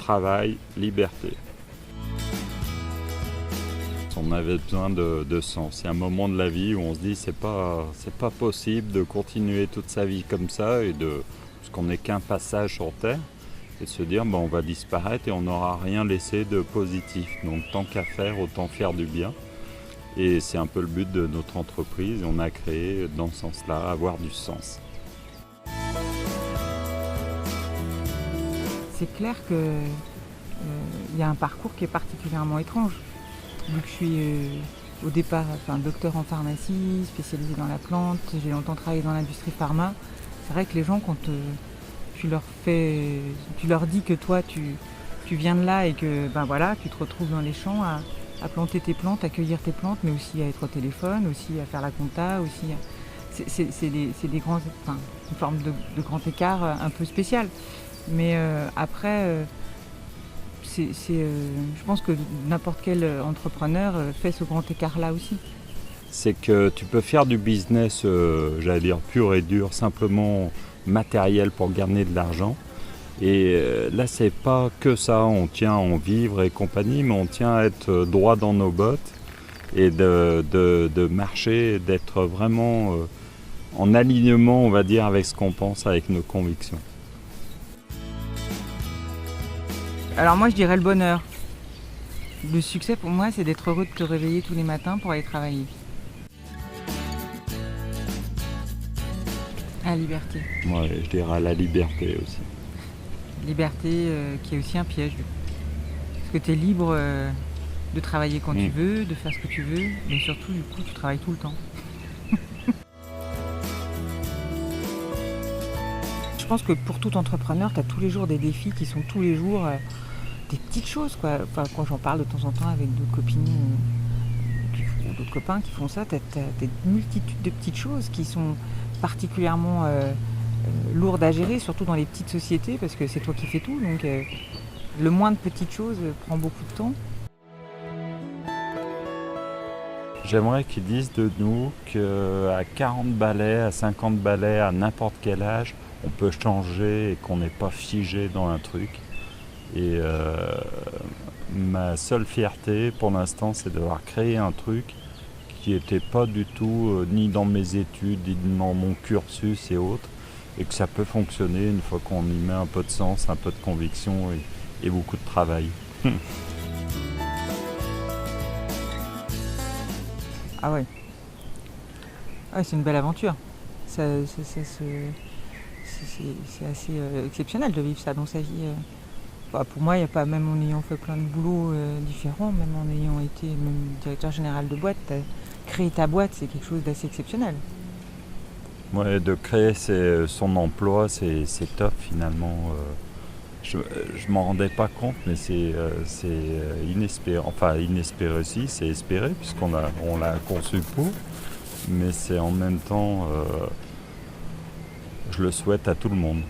travail, liberté. On avait besoin de sens. Il y a un moment de la vie où on se dit c'est pas possible de continuer toute sa vie comme ça parce qu'on n'est qu'un passage sur Terre et se dire on va disparaître et on n'aura rien laissé de positif. Donc tant qu'à faire, autant faire du bien. Et c'est un peu le but de notre entreprise. On a créé dans ce sens-là, avoir du sens. C'est clair qu'il y a un parcours qui est particulièrement étrange. Vu que je suis au départ docteur en pharmacie, spécialisée dans la plante, j'ai longtemps travaillé dans l'industrie pharma. C'est vrai que les gens, quand tu leur dis que toi tu viens de là et que tu te retrouves dans les champs à planter tes plantes, à cueillir tes plantes, mais aussi à être au téléphone, aussi à faire la compta, aussi c'est des grands, une forme de grand écart un peu spécial. Mais après, je pense que n'importe quel entrepreneur fait ce grand écart-là aussi. C'est que tu peux faire du business, pur et dur, simplement matériel pour gagner de l'argent. Et là, c'est pas que ça, on tient à en vivre et compagnie, mais on tient à être droit dans nos bottes et de marcher, d'être vraiment en alignement, on va dire, avec ce qu'on pense, avec nos convictions. Alors moi, je dirais le bonheur. Le succès pour moi, c'est d'être heureux de te réveiller tous les matins pour aller travailler. La liberté. Moi, je dirais la liberté aussi. Liberté qui est aussi un piège. Parce que tu es libre de travailler quand tu veux, de faire ce que tu veux, mais surtout, du coup, tu travailles tout le temps. Je pense que pour tout entrepreneur, tu as tous les jours des défis qui sont tous les jours des petites choses, quoi. Quand j'en parle de temps en temps avec d'autres copines ou d'autres copains qui font ça, tu as une multitude de petites choses qui sont particulièrement lourdes à gérer, surtout dans les petites sociétés, parce que c'est toi qui fais tout, donc le moins de petites choses prend beaucoup de temps. J'aimerais qu'ils disent de nous qu'à 40 balais, à 50 balais, à n'importe quel âge, on peut changer et qu'on n'est pas figé dans un truc. Et ma seule fierté pour l'instant, c'est d'avoir créé un truc qui n'était pas du tout ni dans mes études, ni dans mon cursus et autres, et que ça peut fonctionner une fois qu'on y met un peu de sens, un peu de conviction et beaucoup de travail. Ah ouais. Ah, c'est une belle aventure. C'est assez exceptionnel de vivre ça dans sa vie. Pour moi, il n'y a pas, même en ayant fait plein de boulots différents, même en ayant été même directeur général de boîte, créer ta boîte, c'est quelque chose d'assez exceptionnel. Ouais, de créer son emploi, c'est top finalement. Je m'en rendais pas compte, mais c'est inespéré. Enfin, inespéré aussi, c'est espéré, puisqu'on l'a conçu pour. Mais c'est en même temps, je le souhaite à tout le monde.